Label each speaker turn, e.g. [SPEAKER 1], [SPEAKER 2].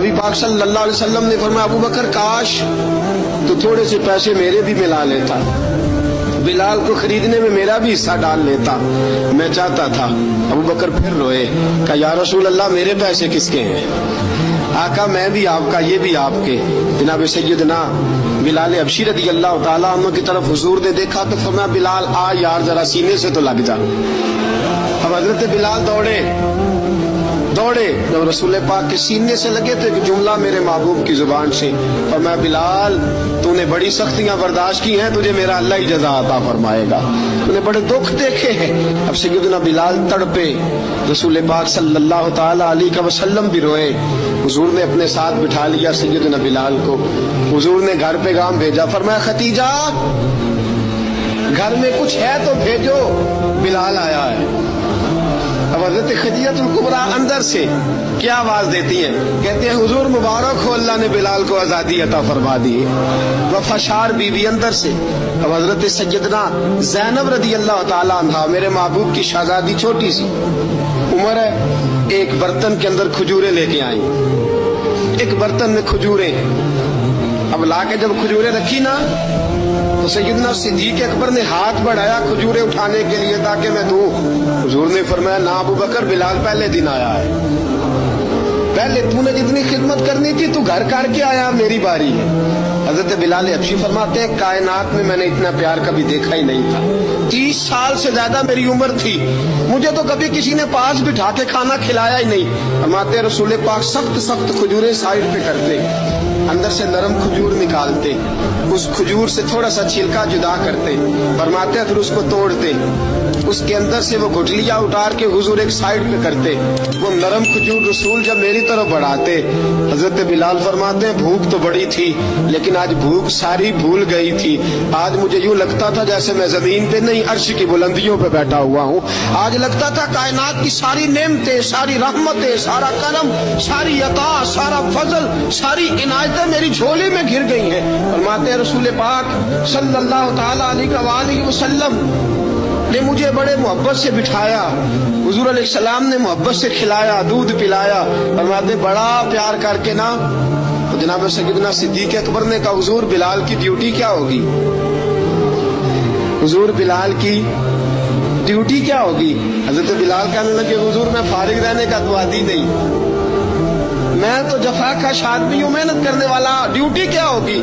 [SPEAKER 1] नबी पाक सल्लल्लाहु अलैहि वसल्लम ने फरमाया, अबू बकर काश तो थोड़े से पैसे मेरे भी मिला लेता, बिलाल को खरीदने में मेरा भी हिस्सा डाल लेता, मैं चाहता था। अबू बकर फिर रोए, कहा या रसूल अल्लाह मेरे पैसे किसके हैं? आका मैं भी आपका, ये भी आपके। जनाब सैयदना बिलाल हबशी रज़ी अल्लाह ताला अन्हु की तरफ हुजूर ने देखा तो फरमाया, बिलाल आ यार जरा सीने से तो लग जा। अब हजरत बिलाल दौड़े, जब रसूल पाक के सीने से लगे तो एक जुमला मेरे महबूब की जुबान से, और मैं बिलाल तूने बड़ी सख्तियां बर्दाश्त की हैं, तुझे मेरा अल्लाह ही जज़ा अता फरमाएगा, तूने बड़े दुख देखे हैं। अब सैयदना बिलाल तड़पे, रसूल पाक सल्लल्लाहु ताला अलैहि वसल्लम भी रोए। हुजूर ने अपने साथ बिठा लिया सैयदना बिलाल को, हुजूर ने घर पैगाम भेजा, फरमाया खतीजा घर में कुछ है तो भेजो, बिलाल आया है। अब हज़रत खदीजतुल कुबरा अंदर से क्या आवाज देती हैं, कहते हैं हुजूर मुबारक हो, अल्लाह ने बिलाल को आजादी अता फरमा दी। वफाशार बीवी अंदर से। अब हज़रत सैयदना ज़ैनब रज़ी अल्लाह ताला अन्हा, मेरे महबूब की शहजादी, छोटी सी उम्र है, एक बर्तन के अंदर खजूरें लेके आई, एक बर्तन में खजूरें। अब लाके जब खजूरें रखी ना तो सैयदना सिद्दीक़ अकबर ने हाथ बढ़ाया खजूरें उठाने के लिए ताकि मैं दूं। हुजूर ने फरमाया ना अबू बकर, बिलाल पहले दिन आया है, पहले तूने जितनी खिदमत करनी थी तू घर करके आया, मेरी बारी है। हजरत बिलाल हबशी फरमाते हैं कायनात में मैंने इतना प्यार कभी देखा ही नहीं था। 30 साल से ज्यादा मेरी उम्र थी, मुझे तो कभी किसी ने पास बिठा के खाना खिलाया ही नहीं। फरमाते रसूल पाक सख्त सख्त खजूरें साइड पे करते, अंदर से नरम खजूर निकालते, उस खजूर से थोड़ा सा छिलका जुदा करते, फरमाते फिर उसको तोड़ते, उसके अंदर से वो गुठलियां उतार के हुजूर एक साइड पे करते। वो नरम खजूर रसूल जब मेरी तरफ बढ़ाते, हजरत बिलाल फरमाते भूख तो बड़ी थी लेकिन आज भूख सारी भूल गई थी। आज मुझे यूं लगता था जैसे मैं जमीन पे नहीं अर्श की बुलंदियों पे बैठा हुआ हूँ। आज लगता था कायनात की सारी नेमतें, सारी रहमतें, सारा करम, सारी अता, सारा फजल, सारी इनायतें मेरी झोली में घिर गई हैं। फरमाते रसूल पाक सल्लल्लाहु ताला अलैहि वसल्लम ने मुझे बड़े मोहब्बत से बिठाया, हुजूर अलैहिस्सलाम ने मोहब्बत से खिलाया, दूध पिलाया, फरमाते बड़ा प्यार करके ना। तो जनाब सैयदना सिद्दीक़ अकबर ने कहा हुजूर बिलाल की ड्यूटी क्या होगी? हुजूर बिलाल की ड्यूटी क्या होगी? हजरत बिलाल कहने लगे हुजूर मैं फारिग रहने का तो आदी नहीं, मैं तो जफाकश आदमी हूँ, मेहनत करने वाला, ड्यूटी क्या होगी?